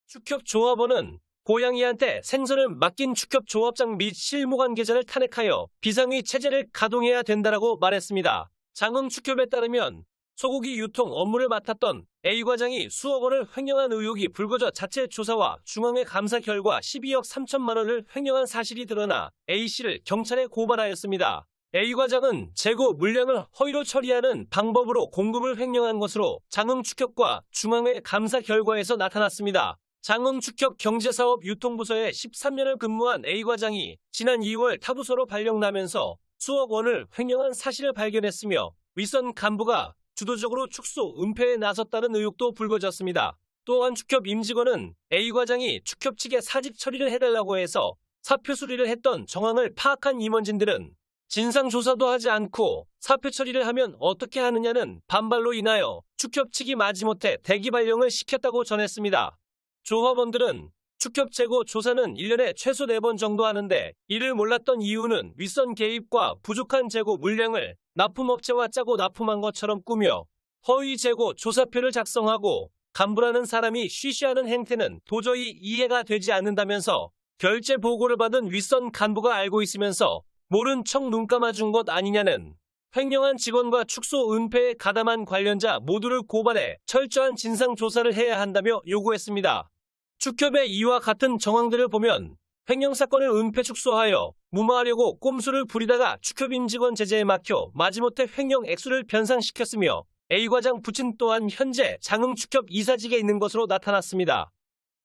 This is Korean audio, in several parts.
축협조합원은 고양이한테 생선을 맡긴 축협조합장 및 실무관계자를 탄핵하여 비상위 체제를 가동해야 된다라고 말했습니다. 장흥축협에 따르면 소고기 유통 업무를 맡았던 A과장이 수억 원을 횡령한 의혹이 불거져 자체 조사와 중앙회 감사 결과 12억 3천만 원을 횡령한 사실이 드러나 A씨를 경찰에 고발하였습니다. A과장은 재고 물량을 허위로 처리하는 방법으로 공급을 횡령한 것으로 장흥축협과 중앙회 감사 결과에서 나타났습니다. 장흥축협 경제사업 유통부서에 13년을 근무한 A과장이 지난 2월 타부서로 발령나면서 수억 원을 횡령한 사실을 발견했으며 윗선 간부가 주도적으로 축소, 은폐에 나섰다는 의혹도 불거졌습니다. 또한 축협 임직원은 A과장이 축협 측에 사직 처리를 해달라고 해서 사표 수리를 했던 정황을 파악한 임원진들은 진상조사도 하지 않고 사표 처리를 하면 어떻게 하느냐는 반발로 인하여 축협 측이 마지못해 대기 발령을 시켰다고 전했습니다. 조합원들은 축협 재고 조사는 1년에 최소 4번 정도 하는데 이를 몰랐던 이유는 윗선 개입과 부족한 재고 물량을 납품업체와 짜고 납품한 것처럼 꾸며 허위 재고 조사표를 작성하고 간부라는 사람이 쉬쉬하는 행태는 도저히 이해가 되지 않는다면서 결제 보고를 받은 윗선 간부가 알고 있으면서 모른 척 눈 감아준 것 아니냐는 횡령한 직원과 축소 은폐에 가담한 관련자 모두를 고발해 철저한 진상조사를 해야 한다며 요구했습니다. 축협의 이와 같은 정황들을 보면 횡령 사건을 은폐 축소하여 무마하려고 꼼수를 부리다가 축협 임직원 제재에 막혀 마지못해 횡령 액수를 변상시켰으며 A과장 부친 또한 현재 장흥축협 이사직에 있는 것으로 나타났습니다.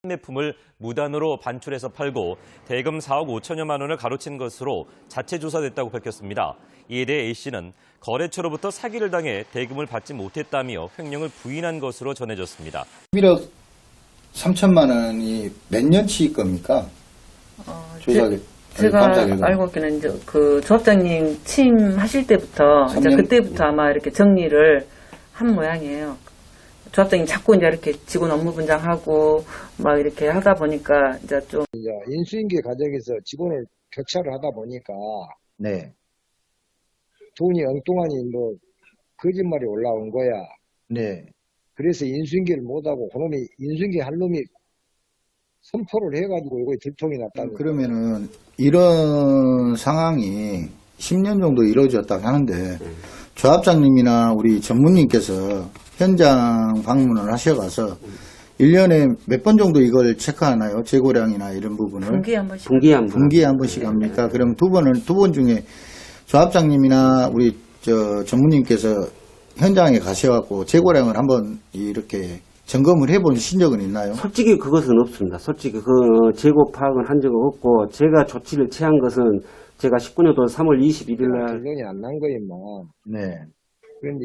판매품을 무단으로 반출해서 팔고 대금 4억 5천여만 원을 가로챈 것으로 자체 조사됐다고 밝혔습니다. 이에 대해 A씨는 거래처로부터 사기를 당해 대금을 받지 못했다며 횡령을 부인한 것으로 전해졌습니다. 1억 3천만 원이 몇 년치 겁니까? 제가 알고 있기는 이제 그 조합장님 취임하실 때부터 이제 그때부터 아마 이렇게 정리를 한 모양이에요. 조합장님 자꾸 이제 이렇게 직원 업무 분장하고 막 이렇게 하다 보니까 이제 좀 인수인계 과정에서 직원을 교체를 하다 보니까 네. 돈이 엉뚱하니 뭐 거짓말이 올라온 거야. 네. 그래서 인수인계를 못하고 그놈이 인수인계 할 놈이 선포를 해가지고 이거 들통이 났다는. 그러면은 이런 상황이 10년 정도 이루어졌다고 하는데 조합장님이나 우리 전무님께서 현장 방문을 하셔가서 1년에 몇 번 정도 이걸 체크하나요? 재고량이나 이런 부분을? 분기에 한 번씩. 분기에 한 번씩 합니까? 그럼 두 번 중에 조합장님이나 우리 전무님께서 현장에 가셔갖고 재고량을 한번 이렇게 점검을 해본 적은 있나요? 솔직히 그것은 없습니다. 솔직히 그 재고 파악은 한 적은 없고 제가 조치를 취한 것은 제가 19년도 3월 21일 날 결론이 안 난 거이만. 네. 그런데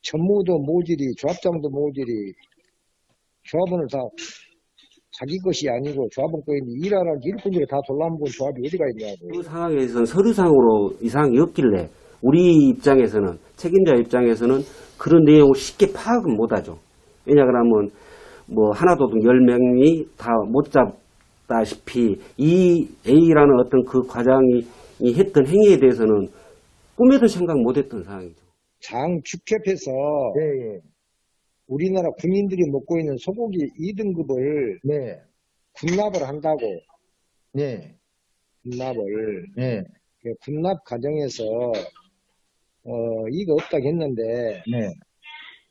전무도 모질이 조합장도 모질이 조합원을 다 자기 것이 아니고 조합원 거인데 일하라는 일꾼들이 다 돌아본 조합이 어디가 있냐고. 그 상황에서는 서류상으로 이상이 없길래 우리 입장에서는 책임자 입장에서는 그런 내용을 쉽게 파악은 못하죠. 왜냐 그러면 뭐 하나도둑 10명이 다 못 잡다시피 이 A라는 어떤 그 과장이 했던 행위에 대해서는 꿈에도 생각 못했던 상황이죠. 장축협에서 우리나라 군인들이 먹고 있는 소고기 2등급을 네. 군납을 한다고. 네. 군납을. 네. 그 군납 과정에서 이거 없다고 했는데 네.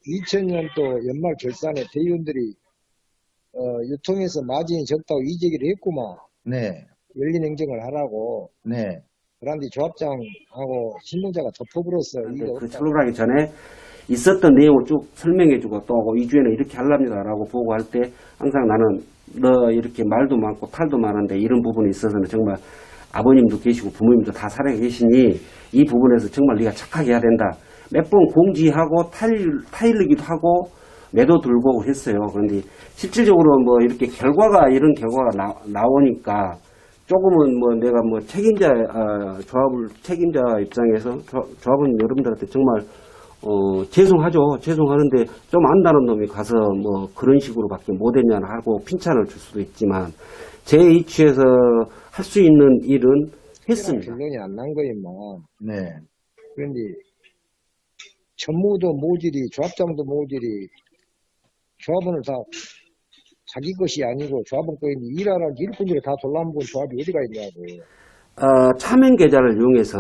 2000년도 연말 결산에 대의원들이 유통에서 마진이 적다고 이제기를 했구만. 네. 열린 행정을 하라고. 네. 그런데 조합장하고 신문자가 덮어버렸어. 이거 그 없다. 출근하기 전에 있었던 내용을 쭉 설명해주고 또 2주에는 이렇게 하랍니다라고 보고할 때 항상 나는 너 이렇게 말도 많고 탈도 많은데 이런 부분에 있어서는 정말 아버님도 계시고 부모님도 다 살아계시니 이 부분에서 정말 네가 착하게 해야 된다. 몇 번 공지하고 타일르기도 하고 매도 들고 했어요. 그런데 실질적으로 뭐 이렇게 이런 결과가 나오니까 조금은 뭐 내가 뭐 조합을 책임자 입장에서 조합원 여러분들한테 정말 죄송하죠. 죄송하는데 좀 안다는 놈이 가서 뭐 그런 식으로밖에 못했냐 하고 핀찬을 줄 수도 있지만 제 위치에서 할 수 있는 일은 했습니다. 결론이 안 난 거이만. 네. 그런데 전무도 모질이 조합장도 모질이 조합원을 다 자기 것이 아니고 조합원 거인데 일하라는 일꾼들이 다 돌아보고 조합이 어디가 있냐고. 차명 계좌를 이용해서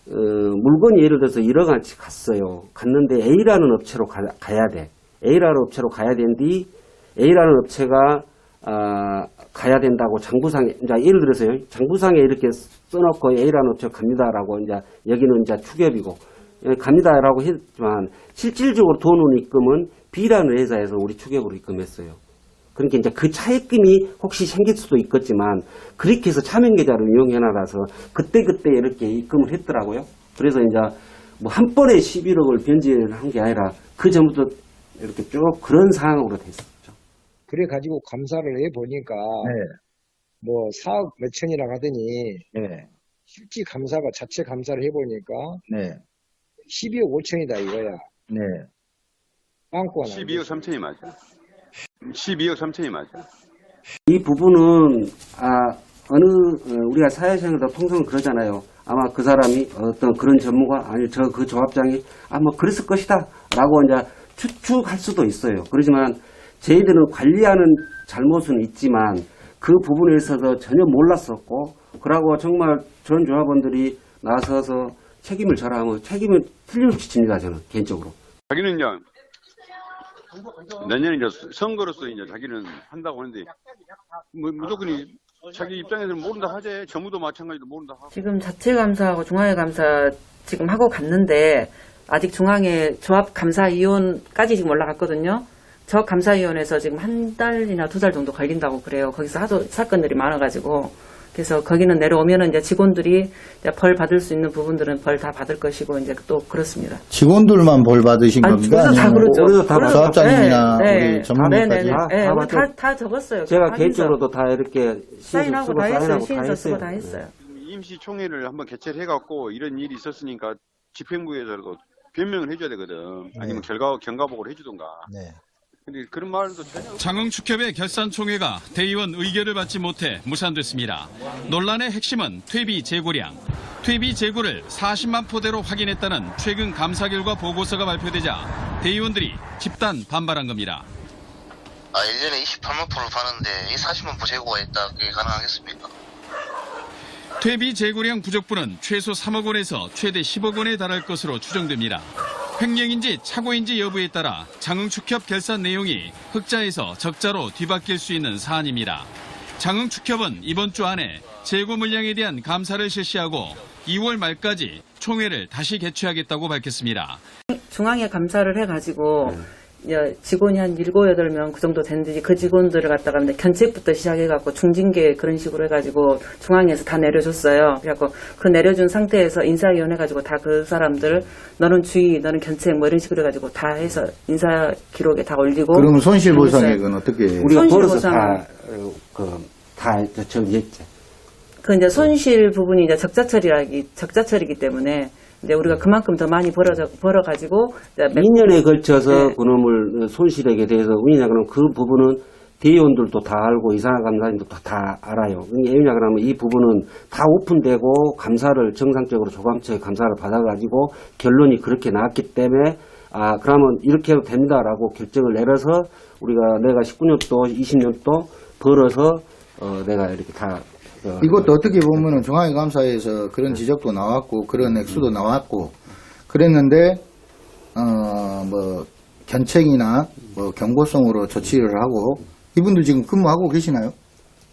물건이 예를 들어서 여러 가지 갔어요. 갔는데 A라는 업체로 가야 돼. A라는 업체로 가야 되는데 A라는 업체가 가야 된다고 장부상에 이제 예를 들어서요. 장부상에 이렇게 써놓고 A라는 업체 갑니다라고 이제 여기는 이제 추ገብ이고 갑니다라고 했지만 실질적으로 돈을 입금은 B라는 회사에서 우리 추ገብ으로 입금했어요. 그러니까 이제 그 차입금이 혹시 생길 수도 있겠지만 그렇게 해서 차명계좌를 이용해놔서 그때그때 이렇게 입금을 했더라고요. 그래서 이제 뭐 한 번에 11억을 변제한 게 아니라 그 전부터 이렇게 쭉 그런 상황으로 됐었죠. 그래 가지고 감사를 해보니까 뭐 4억 몇 천이라고 하더니 실제 감사가 자체 감사를 해보니까 12억 5천이다 이거야. 빵꾸가 12억 3천이 맞아. 12억 3천이 맞아. 이 부분은 우리가 사회생활에서 통상 그러잖아요. 아마 그 사람이 어떤 그런 전문가 아니 그 조합장이 아마 그랬을 것이다 라고 이제 추측할 수도 있어요. 그렇지만 저희들은 관리하는 잘못은 있지만 그 부분에 있어서 전혀 몰랐었고 그러고 정말 전 조합원들이 나서서 책임을 져라 하면 책임은 틀림없이 집니다. 저는 개인적으로. 자기는 이제 내년에 이제 선거로서 이제 자기는 한다고 하는데 뭐 무조건 자기 입장에서는 모른다 하지. 정부도 마찬가지로 모른다 하고. 지금 자체 감사하고 중앙회 감사 지금 하고 갔는데 아직 중앙회 조합 감사위원까지 지금 올라갔거든요. 저 감사위원회에서 지금 한 달이나 2달 정도 걸린다고 그래요. 거기서 하도 사건들이 많아가지고. 그래서 거기는 내려오면은 이제 직원들이 이제 벌 받을 수 있는 부분들은 벌 다 받을 것이고 이제 또 그렇습니다. 직원들만 벌 받으신 아니, 겁니까? 그래서 다 아니면 그렇죠. 그래서 다 그래서 조합장님이나 네, 우리 전문가까지 다 다 적었어요. 제가 확인서. 개인적으로도 다 이렇게 사인하고 다 했어요. 사인하고 다 시인서 쓰고 다 했어요. 했어요. 임시총회를 한번 개최를 해갖고 이런 일이 있었으니까 집행부에서도 변명을 해줘야 되거든. 아니면 경과보고를 해주던가. 근데 그런 말도 전혀 장흥축협의 결산총회가 대의원 의결을 받지 못해 무산됐습니다. 논란의 핵심은 퇴비 재고량. 퇴비 재고를 40만 포대로 확인했다는 최근 감사 결과 보고서가 발표되자 대의원들이 집단 반발한 겁니다. 1년에 28만 포를 파는데 이 40만 포 재고가 있다. 그게 가능하겠습니까? 퇴비 재고량 부족분은 최소 3억 원에서 최대 10억 원에 달할 것으로 추정됩니다. 횡령인지 착오인지 여부에 따라 장흥축협 결산 내용이 흑자에서 적자로 뒤바뀔 수 있는 사안입니다. 장흥축협은 이번 주 안에 재고 물량에 대한 감사를 실시하고 2월 말까지 총회를 다시 개최하겠다고 밝혔습니다. 중앙에 감사를 해가지고 직원이 한 7, 8명 그 정도 됐는데 그 직원들을 갖다가 견책부터 시작해갖고 중징계 그런 식으로 해가지고 중앙에서 다 내려줬어요. 그래갖고 그 내려준 상태에서 인사위원 해가지고 다 그 사람들 너는 주의, 너는 견책 뭐 이런 식으로 해가지고 다 해서 인사 기록에 다 올리고. 그러면 손실보상액은 어떻게 해요? 우리가 벌어서 손실보상 다 정리했죠. 그 이제 손실 부분이 이제 적자처리이기 때문에 이제 우리가 그만큼 더 많이 벌어가지고 2년에 걸쳐서 네. 그놈을 손실액에 대해서 왜냐 그러면 그 부분은 대의원들도 다 알고 이사감사님도 다 알아요. 왜냐 그러면 이 부분은 다 오픈되고 감사를 정상적으로 조감처에 감사를 받아가지고 결론이 그렇게 나왔기 때문에 그러면 이렇게 해도 됩니다라고 결정을 내려서 내가 19년도 20년도 벌어서 내가 이렇게 다 이것도 어떻게 보면은 중앙회 감사에서 그런 지적도 나왔고 그런 액수도 나왔고 그랬는데 뭐 견책이나 뭐 경고성으로 조치를 하고 이분도 지금 근무하고 계시나요?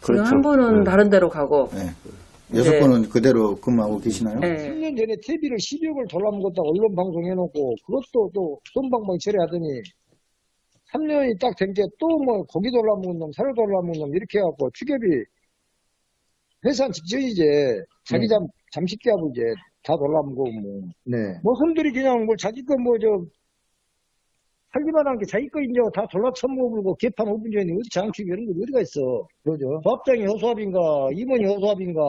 지금 한 분은 다른 데로 가고 네. 6분은 그대로 근무하고 계시나요? 네. 10년 전에 TV를 12억을 돌아먹었다 언론 방송해놓고 그것도 또 돈방방 처리하더니 3년이 딱 된 게 또 뭐 고기 돌아먹은 놈, 사료 돌아먹은 놈 이렇게 해갖고 추ገብ이 회사 직전이제 자기 잠식 기합을 이제 다 돌아먹고 뭐 손들이 그냥 뭐 자기 거 살기만 한 게 자기 거 이제 다 돌라 처먹고 개판 5분 전에 어디 장축이 이런 게 어디가 있어. 그러죠. 조합장이 허수아비인가 임원이 허수아비인가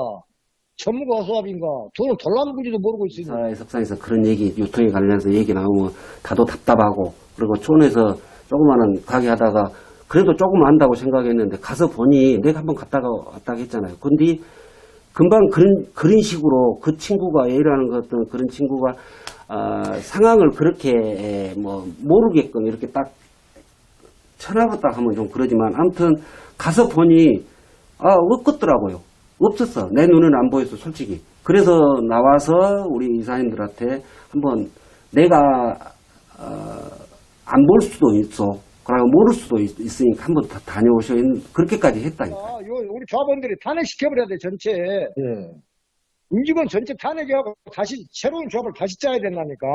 전무가 허수아비인가 돈을 돌라먹은지도 모르고 있으니. 사회 석상에서 그런 얘기 유통에 관련해서 얘기 나오면 다도 답답하고 그리고 촌에서 조그마한 가게 하다가 그래도 조금 안다고 생각했는데 가서 보니 내가 한번 갔다가 왔다가 했잖아요. 근데 금방 그런 식으로 그 친구가 A라는 어떤 그런 친구가, 상황을 그렇게, 모르게끔 이렇게 딱 쳐나봤다 하면 좀 그러지만 아무튼 가서 보니 없겠더라고요. 없었어. 내 눈에는 안 보였어, 솔직히. 그래서 나와서 우리 이사님들한테 한번 내가 안 볼 수도 있어. 그리고 모를 수도 있으니까 한번 다 다녀오셔. 그렇게까지 했다니까. 우리 조합원들이 탄핵시켜버려야 돼, 전체. 임직원 전체 탄핵해갖고 다시 새로운 조합을 다시 짜야 된다니까.